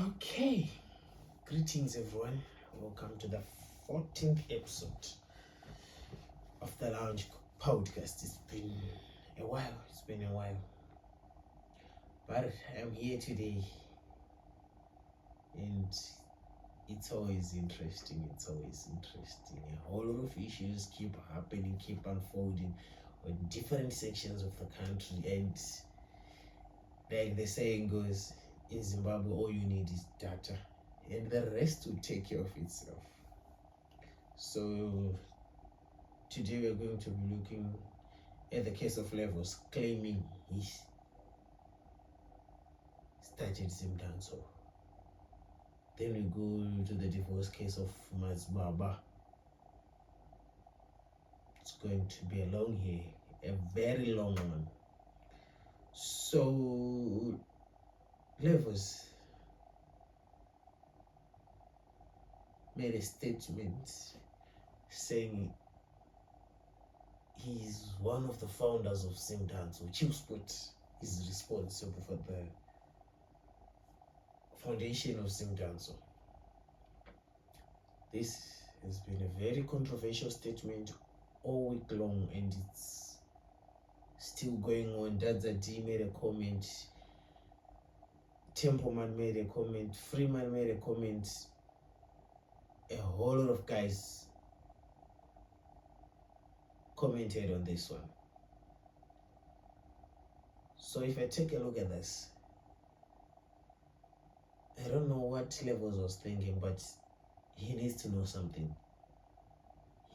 Okay, greetings everyone. Welcome to the 14th episode of the Lounge podcast. It's been a while, but I'm here today, and it's always interesting. A whole lot of issues keep happening, keep unfolding on different sections of the country, and like the saying goes, in Zimbabwe, all you need is data, and the rest will take care of itself. So today we're going to be looking at the case of Levels claiming he started zimdancehall. Then we go to the divorce case of Mazbaba. It's going to be a long hair, a very long one. So Levels made a statement saying he's one of the founders of zimdancehall. Chillspot is responsible for the foundation of zimdancehall. This has been a very controversial statement all week long, and it's still going on. Dadza D made a comment, Templeman made a comment, Freeman made a comment, a whole lot of guys commented on this one. So if I take a look at this, I don't know what Levels was thinking, but he needs to know something.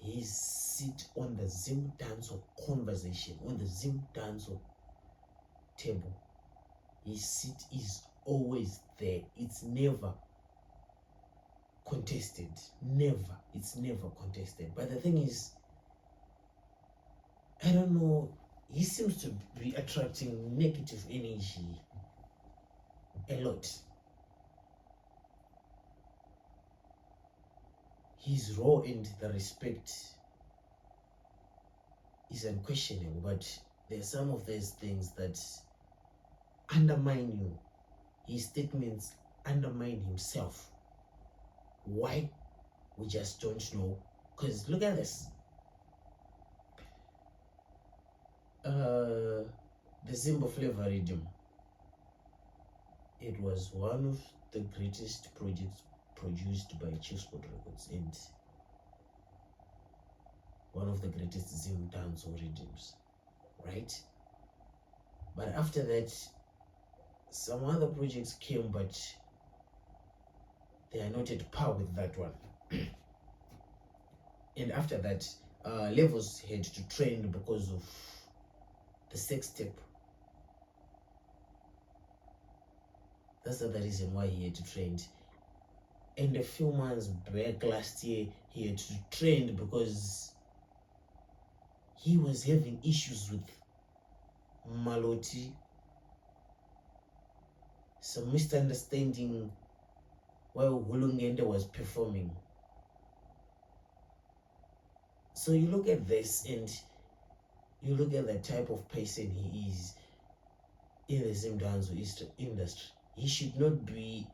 His seat on the zimdancehall conversation, on the zimdancehall table, his seat is always there. It's never contested. It's never contested. But the thing is, I don't know, he seems to be attracting negative energy a lot. His role and the respect is unquestionable, but there's some of those things that undermine you. His statements undermine himself. Why? We just don't know. Because look at this. The Zimbo Flavor Rhythm. It was one of the greatest projects produced by Chillspot Records and one of the greatest zimdancehall rhythms, right? But after that, some other projects came, but they are not at par with that one. And after that, Levels had to trend because of the sex tape. That's the reason why he had to trend. And a few months back last year, he had to trend because he was having issues with Maloti, some misunderstanding while Hulungende was performing. So you look at this and you look at the type of person he is in the zimdancehall industry. He should not be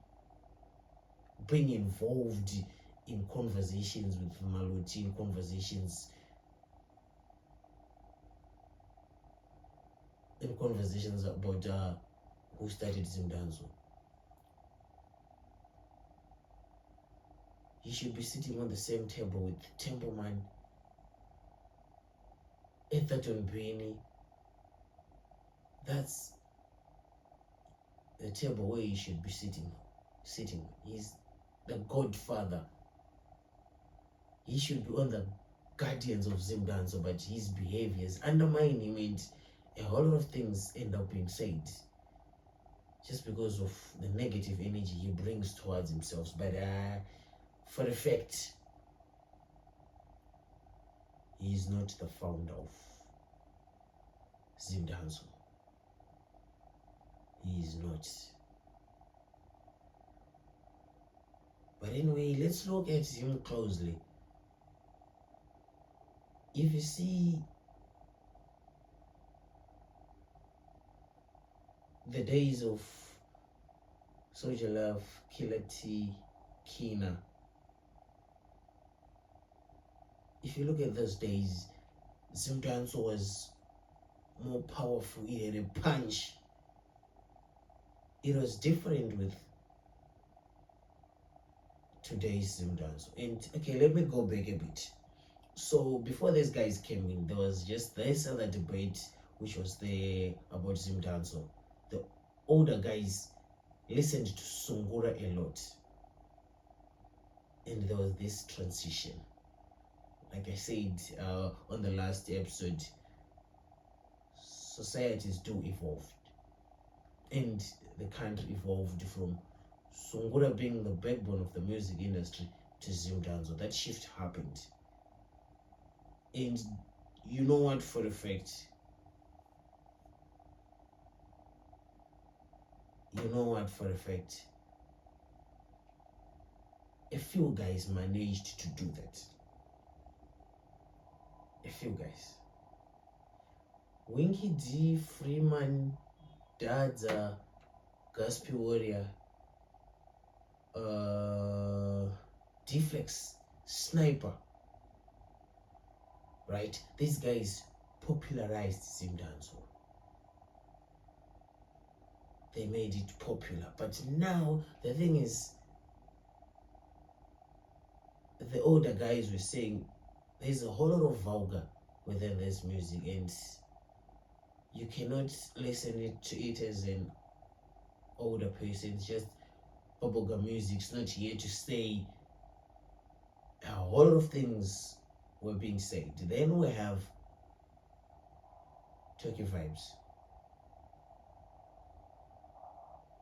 being involved in conversations with Maloti, in conversations about who started zimdancehall. He should be sitting on the same table with Templeman, Etherton Bini. That's the table where he should be sitting. He's the godfather. He should be on the guardians of zimdancehall, but his behaviors undermine him, and a whole lot of things end up being said just because of the negative energy he brings towards himself. But for a fact, he is not the founder of zimdancehall. He is not. But anyway, let's look at him closely. If you see the days of Sonja Love, Killer T, Kina. If you look at those days, zimdancehall was more powerful. It had a punch. It was different with today's zimdancehall. And okay, let me go back a bit. So before these guys came in, there was just this other debate which was there about zimdancehall. The older guys listened to Sungura a lot, and there was this transition. Like I said on the last episode, societies do evolve, and the country evolved from Sungura being the backbone of the music industry to zimdancehall. That shift happened, and you know what for a fact? A few guys managed to do that. A few guys. Winky D, Freeman, Dadza, Gaspy Warrior, Deflex, Sniper, right? These guys popularized zimdancehall. They made it popular. But now the thing is, the older guys were saying there's a whole lot of vulgar within this music, and you cannot listen to it as an older person. It's just bubblegum music. It's not here to stay. A whole lot of things were being said. Then we have Turkey Vibes.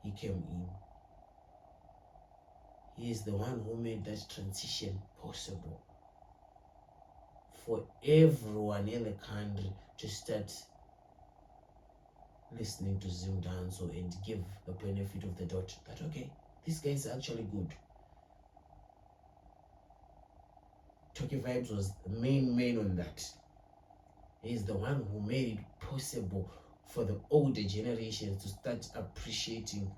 He came in. He is the one who made that transition possible for everyone in the country to start listening to zimdancehall and give the benefit of the doubt that okay, this guy is actually good. Turkey Vibes was the main man on that. He's the one who made it possible for the older generations to start appreciating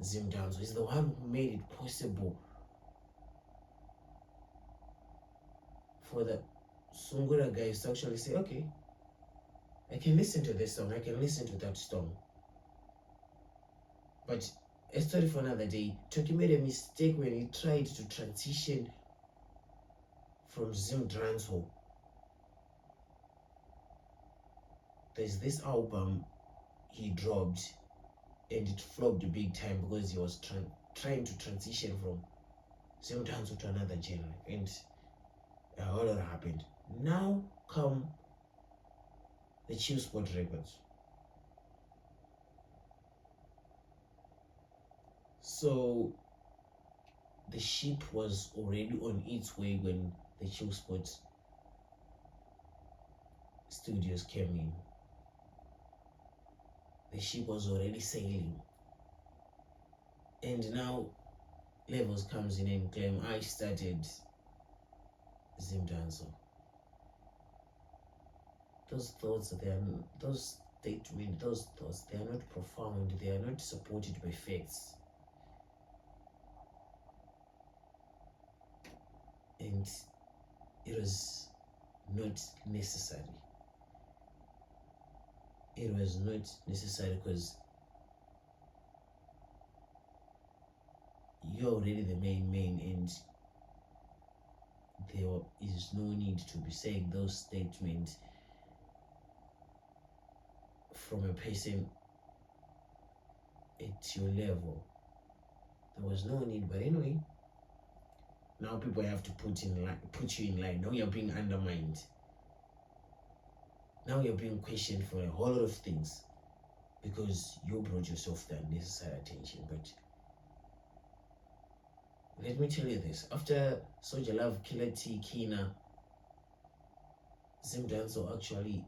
zimdancehall. He's the one who made it possible for the Sungura guys to actually say, okay, I can listen to this song, I can listen to that song. But a story for another day. Turkey made a mistake when he tried to transition from zimdancehall. There's this album he dropped and it flopped big time because he was trying to transition from zimdancehall to another genre, and a whole lot happened. Now come the Chill Spot records. So the ship was already on its way when the Chill Spot studios came in. The ship was already sailing, and now Levels comes in and claim I started zimdancehall. Those thoughts, those thoughts, they are not profound, they are not supported by facts. And it was not necessary. It was not necessary because you're already the main man, and there is no need to be saying those statements from a person at your level. There was no need, but anyway, now people have to put you in line. Now you're being undermined. Now you're being questioned for a whole lot of things because you brought yourself the unnecessary attention. But let me tell you this: after Sonja Love, Killer T, Kina, zimdancehall actually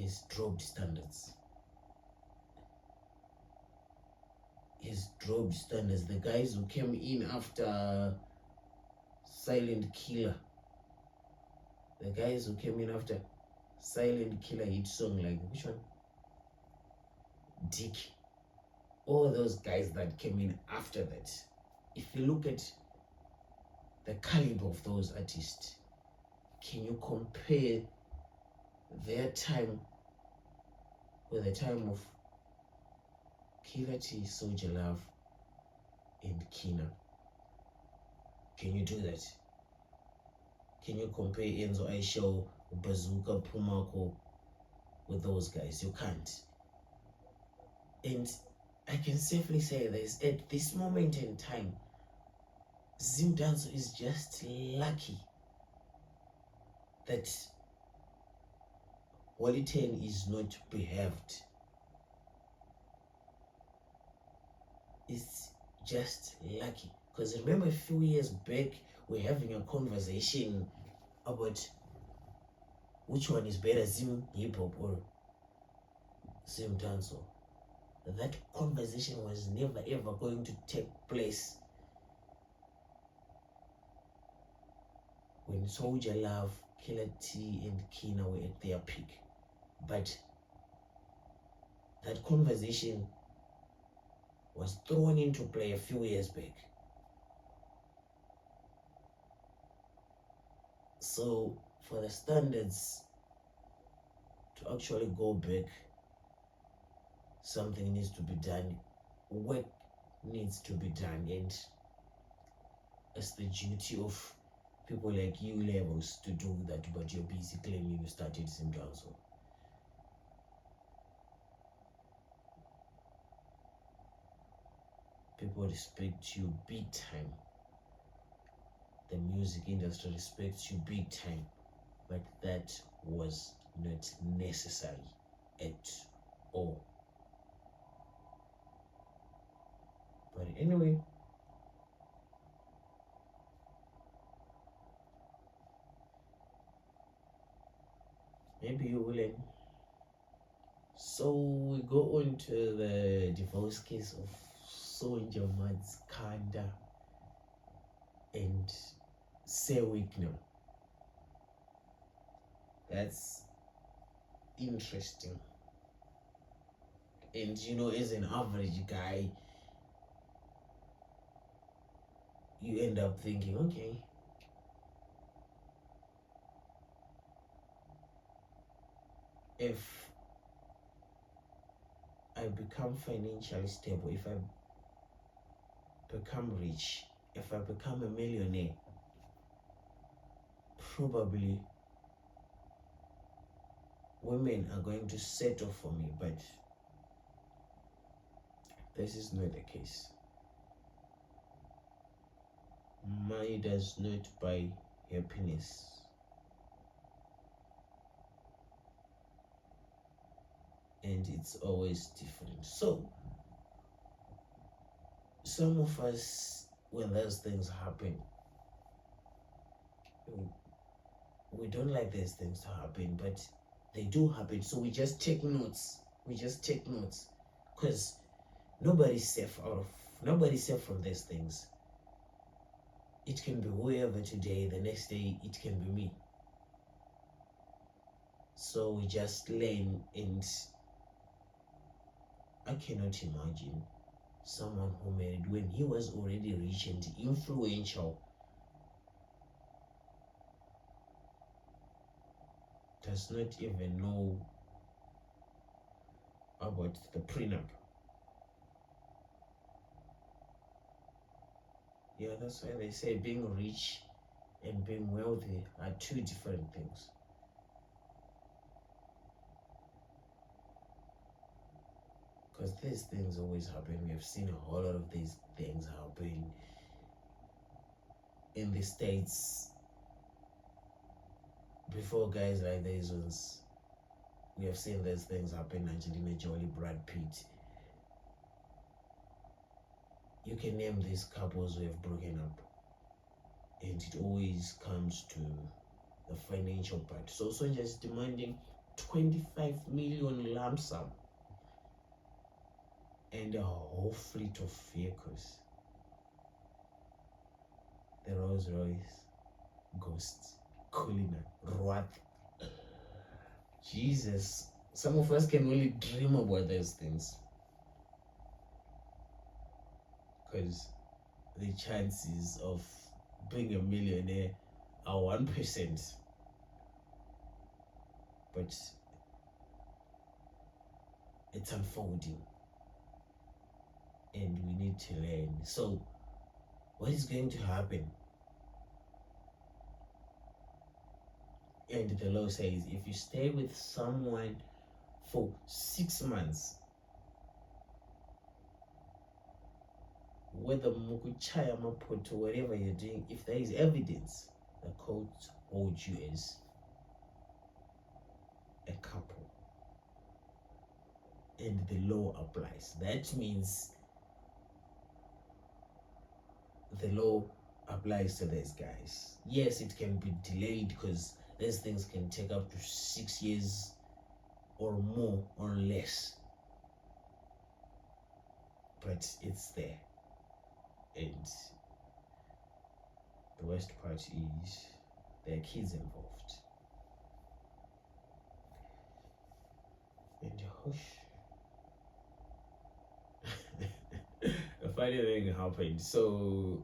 has dropped standards. He's dropped standards. The guys who came in after Silent Killer, hit song like which one? Dick. all those guys that came in after that, if you look at the caliber of those artists, can you compare their time with the time of Killer T, Soldier Love, and Kina? Can you do that? Can you compare Enzo Aisho, Bazooka, Pumako with those guys? You can't. And I can safely say this, at this moment in time, Zimdanso is just lucky that Wally 10 is not behaved. It's just lucky. Because remember a few years back, we're having a conversation about which one is better, Zim hip hop or Zim dancehall. That conversation was never ever going to take place when Soldier Love, Killer T, and Kina were at their peak. But that conversation was thrown into play a few years back. So for the standards to actually go back, something needs to be done. Work needs to be done, and it's the duty of people like you levels to do that, but you're busy claiming you started Sim Council. People respect you big time. The music industry respects you big time, but that was not necessary at all. But anyway, maybe you will learn. So we go on to the divorce case of Sonja Kanda and Sewick now. That's interesting. And you know, as an average guy, you end up thinking, okay, if I become financially stable, if I become rich, if I become a millionaire, probably women are going to settle for me, but this is not the case. Money does not buy happiness. And it's always different. So some of us, when those things happen, we don't like these things to happen, but they do happen. So we just take notes. Because nobody's safe from these things. It can be whoever today, the next day it can be me. So we just learn, and I cannot imagine someone who married when he was already rich and influential does not even know about the prenup. Yeah, that's why they say being rich and being wealthy are two different things. Because these things always happen. We have seen a whole lot of these things happen in the States before guys like these ones. We have seen these things happen. Angelina Jolie, Brad Pitt. You can name these couples who have broken up, and it always comes to the financial part. So Sonja is demanding 25 million lump sum and a whole fleet of vehicles. The Rolls Royce, Ghost, Cullinan, Roth. Jesus, some of us can only dream about those things. because the chances of being a millionaire are 1%. But it's unfolding and we need to learn. So what is going to happen? And the law says if you stay with someone for 6 months, whether mukuchaya mapoto, whatever you're doing, if there is evidence, the court holds you as a couple and the law applies. That means the law applies to these guys. Yes, it can be delayed because these things can take up to 6 years or more or less, but it's there. And the worst part is there are kids involved. And a funny thing happened. So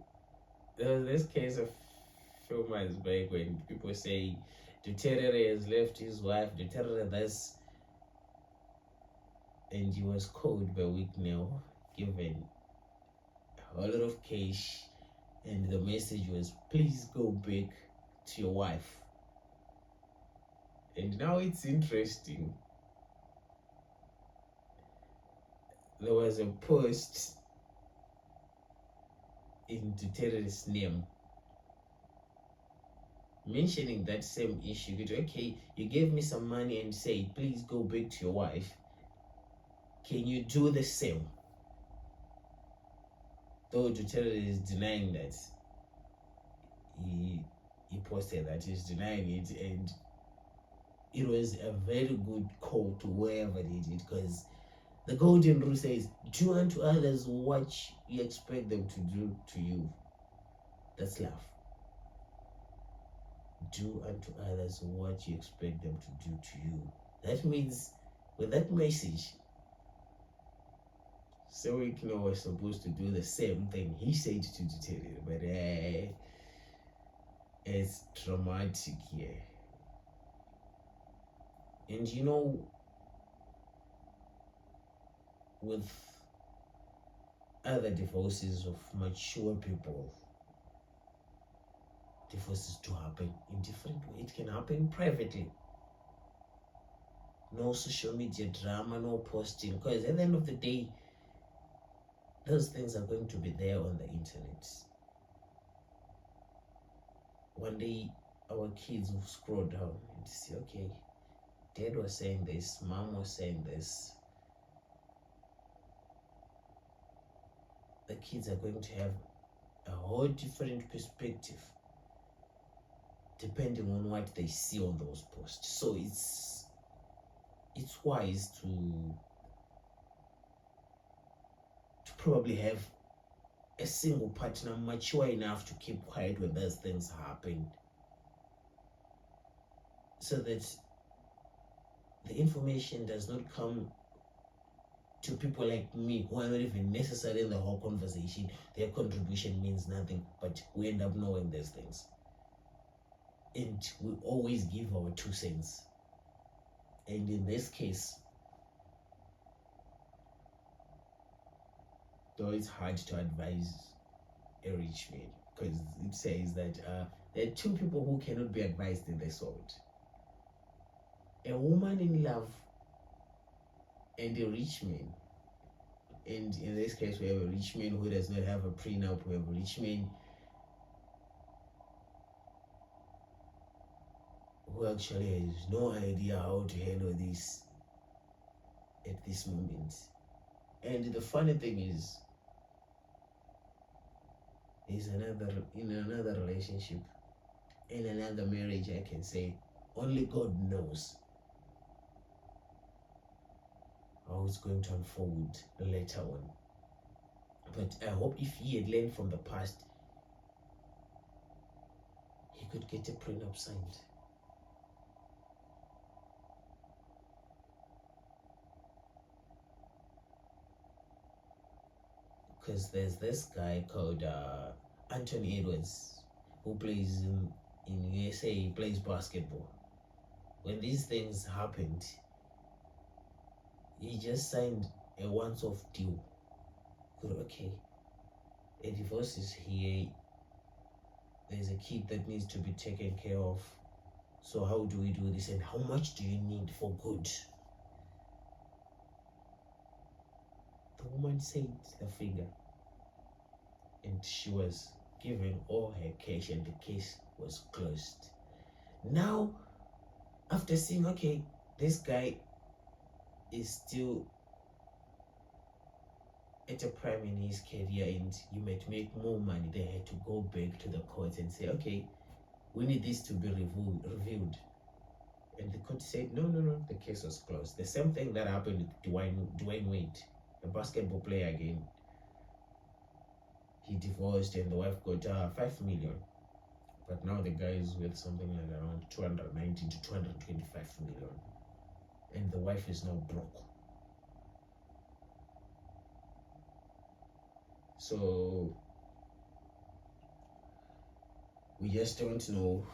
there was this case a few months back when people say Duterte has left his wife, Duterte this, and he was called by Wicknell, given a lot of cash, and the message was, please go back to your wife. And now it's interesting. There was a post in Duterte's name mentioning that same issue. Okay, you gave me some money and say, please go back to your wife. Can you do the same? Though Duterte is denying that. He posted that he's denying it, and it was a very good call to whoever did it, because the golden rule says, do unto others what you expect them to do to you. That's love. Do unto others what you expect them to do to you. That means with that message, Sewikno was supposed to do the same thing he said to Duterte, but it's traumatic here. And you know, with other divorces of mature people, divorces do happen in different ways. It can happen privately. No social media drama, no posting, because at the end of the day, those things are going to be there on the internet. One day, our kids will scroll down and see, okay, dad was saying this, mom was saying this. The kids are going to have a whole different perspective depending on what they see on those posts. So it's wise to probably have a single partner mature enough to keep quiet when those things happen, so that the information does not come to people like me who are not even necessary in the whole conversation. Their contribution means nothing, but we end up knowing these things. And we always give our 2 cents. And in this case, though it's hard to advise a rich man, because it says that there are 2 people who cannot be advised in this world: a woman in love and a rich man. And in this case, we have a rich man who does not have a prenup. We have a rich man who actually has no idea how to handle this at this moment. And the funny thing is, he's in another relationship, in another marriage. I can say only God knows how it's going to unfold later on. But I hope if he had learned from the past, he could get a prenup signed. because there's this guy called Anthony Edwards who plays in USA. He plays basketball. When these things happened, he just signed a once-off deal. Okay, a divorce is here. There's a kid that needs to be taken care of. So how do we do this, and how much do you need for good? The woman said the figure, and she was given all her cash, and the case was closed. Now, after seeing, okay, this guy is still at a prime in his career and you might make more money, they had to go back to the court and say, okay, we need this to be reviewed. And the court said, no, the case was closed. The same thing that happened with Dwayne Wade, a basketball player again. He divorced and the wife got $5 million. But now the guy is worth something like around 290 to 225 million. And the wife is now broke. So we just don't know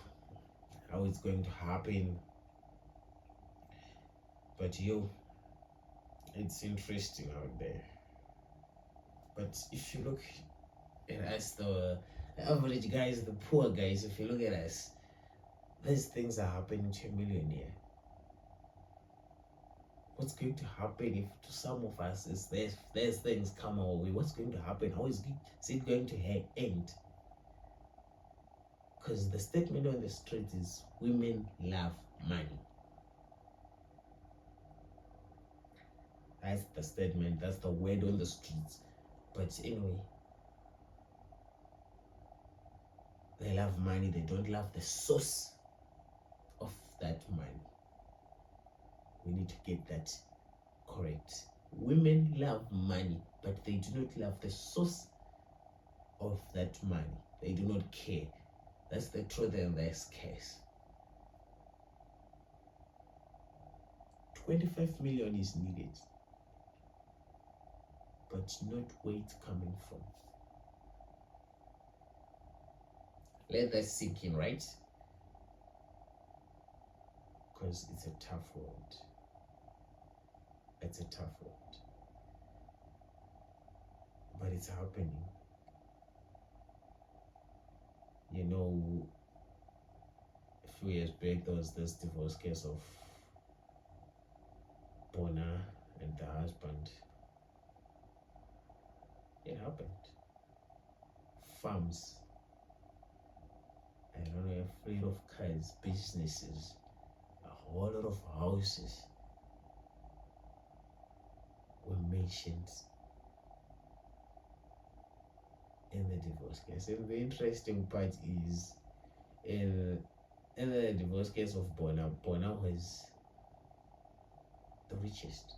how it's going to happen. But it's interesting out there. But if you look at us, the average guys, the poor guys, if you look at us, these things are happening to a millionaire. What's going to happen if to some of us is there's things come our way? What's going to happen? How is it going to end? Because the statement on the street is women love money. That's the statement, that's the word on the streets. But anyway, they love money, they don't love the source of that money. We need to get that correct. Women love money, but they do not love the source of that money. They do not care. That's the truth in this case. 25 million is needed, but not where it's coming from. Let that sink in, right? Because it's a tough world. It's a tough world. But it's happening. A few years back, there was this divorce case of Bona and the husband. It happened. Farms, I don't know, a fleet of cars, businesses, a whole lot of houses were mentioned in the divorce case. And the interesting part is, in the divorce case of Bona was the richest.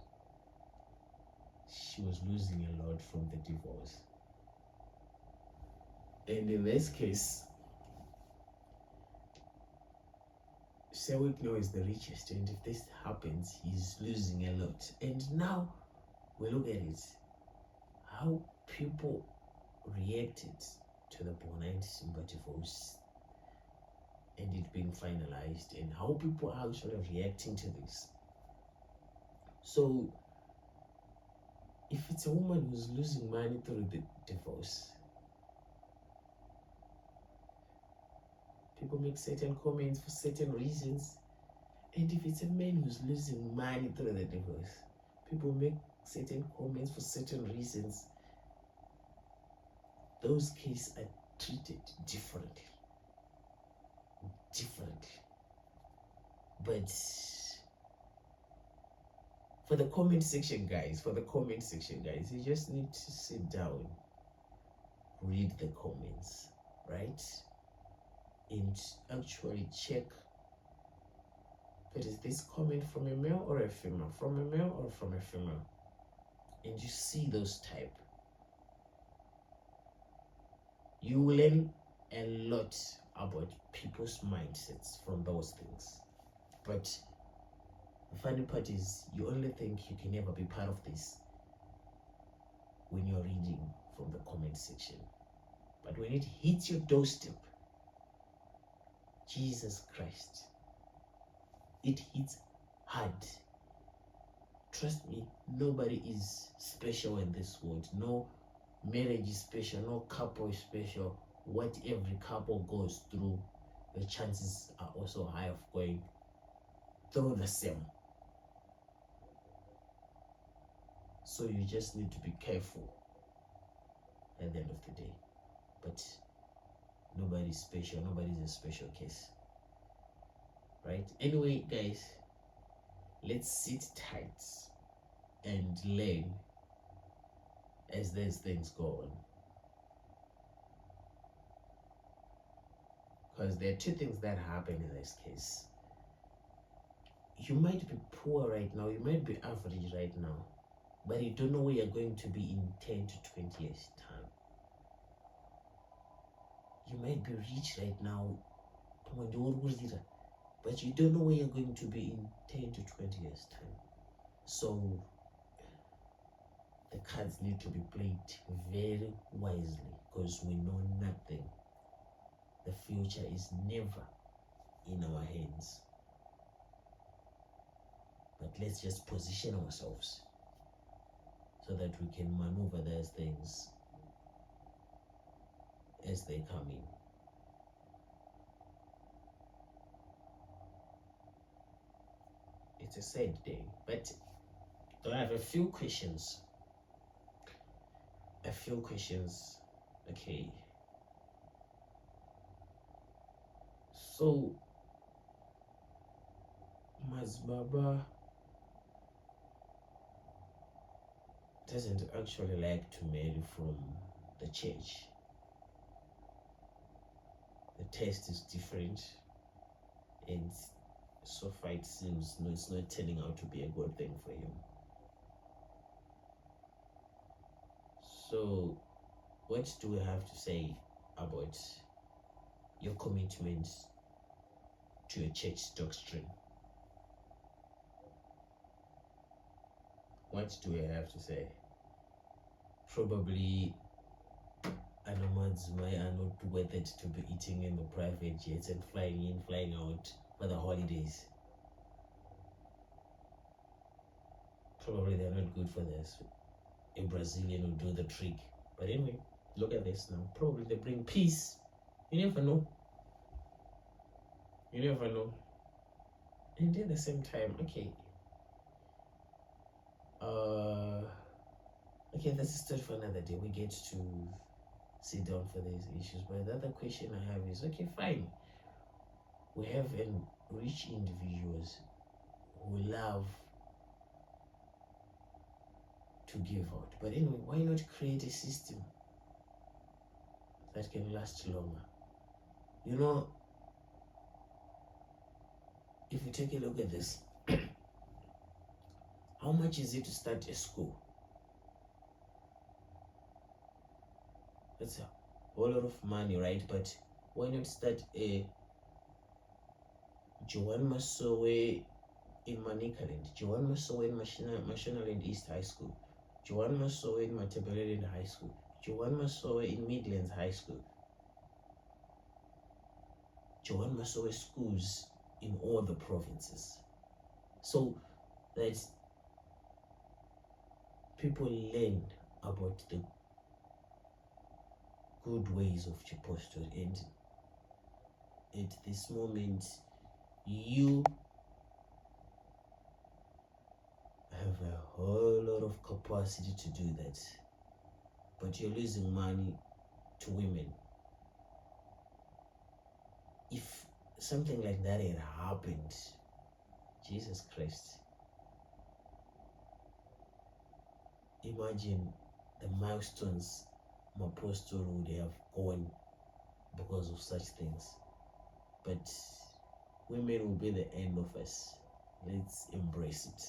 She was losing a lot from the divorce. And in this case, Sewik now is the richest, and if this happens, he's losing a lot. And now we look at it, how people reacted to the Bona and Simba divorce and it being finalized, and how people are actually reacting to this. So if it's a woman who's losing money through the divorce, people make certain comments for certain reasons. And if it's a man who's losing money through the divorce, people make certain comments for certain reasons. Those cases are treated differently. But for the comment section guys, you just need to sit down, read the comments, right? And actually check, but is this comment from a male or a female? From a male or from a female? And you see those type. You will learn a lot about people's mindsets from those things. But the funny part is, you only think you can never be part of this when you're reading from the comment section. But when it hits your doorstep, Jesus Christ, it hits hard. Trust me, nobody is special in this world. No marriage is special, no couple is special. What every couple goes through, the chances are also high of going through the same. So you just need to be careful at the end of the day. But nobody's special, nobody's a special case. Right? Anyway, guys, let's sit tight and learn as these things go on. Because there are two things that happen in this case. You might be poor right now, you might be average right now, but you don't know where you're going to be in 10 to 20 years' time. You might be rich right now, but you don't know where you're going to be in 10 to 20 years' time. So the cards need to be played very wisely, because we know nothing. The future is never in our hands. But let's just position ourselves so that we can maneuver those things as they come in. It's a sad day, but I have a few questions. Okay. So, Mazbaba doesn't actually like to marry from the church. The taste is different, and so far it seems it's not turning out to be a good thing for him. So, what do we have to say about your commitment to a church doctrine? What do we have to say? Probably Anamadzmai are not worth it to be eating in the private jets and flying in, flying out for the holidays. Probably they're not good for this. A Brazilian will do the trick. But anyway, look at this now. Probably they bring peace. You never know. You never know. And at the same time, okay, that's a story for another day. We get to sit down for these issues. But the other question I have is, okay, fine. We have rich individuals who love to give out. But anyway, why not create a system that can last longer? You know, if you take a look at this, how much is it to start a school? That's a whole lot of money, right? But why not start a Joan Masowe in Manicaland, Joan Masowe in Mashonaland East High School, Joan Masowe in Matabeleland High School, Joan Masowe in Midlands High School, Joan Masowe schools in all the provinces, so that people learn about the good ways of Chipostle. And at this moment, you have a whole lot of capacity to do that, but you're losing money to women. If something like that had happened, Jesus Christ, imagine the milestones my apostle would have gone because of such things. But women will be the end of us. Let's embrace it.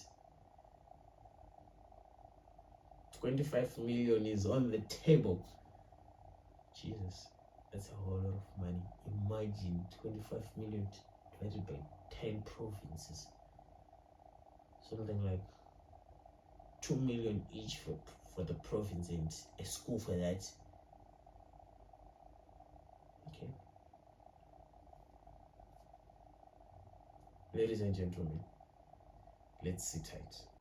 25 million is on the table. Jesus, that's a whole lot of money. Imagine 25 million divided by 10 provinces. Something like 2 million each for the province and a school for that. Okay. Ladies and gentlemen, let's sit tight.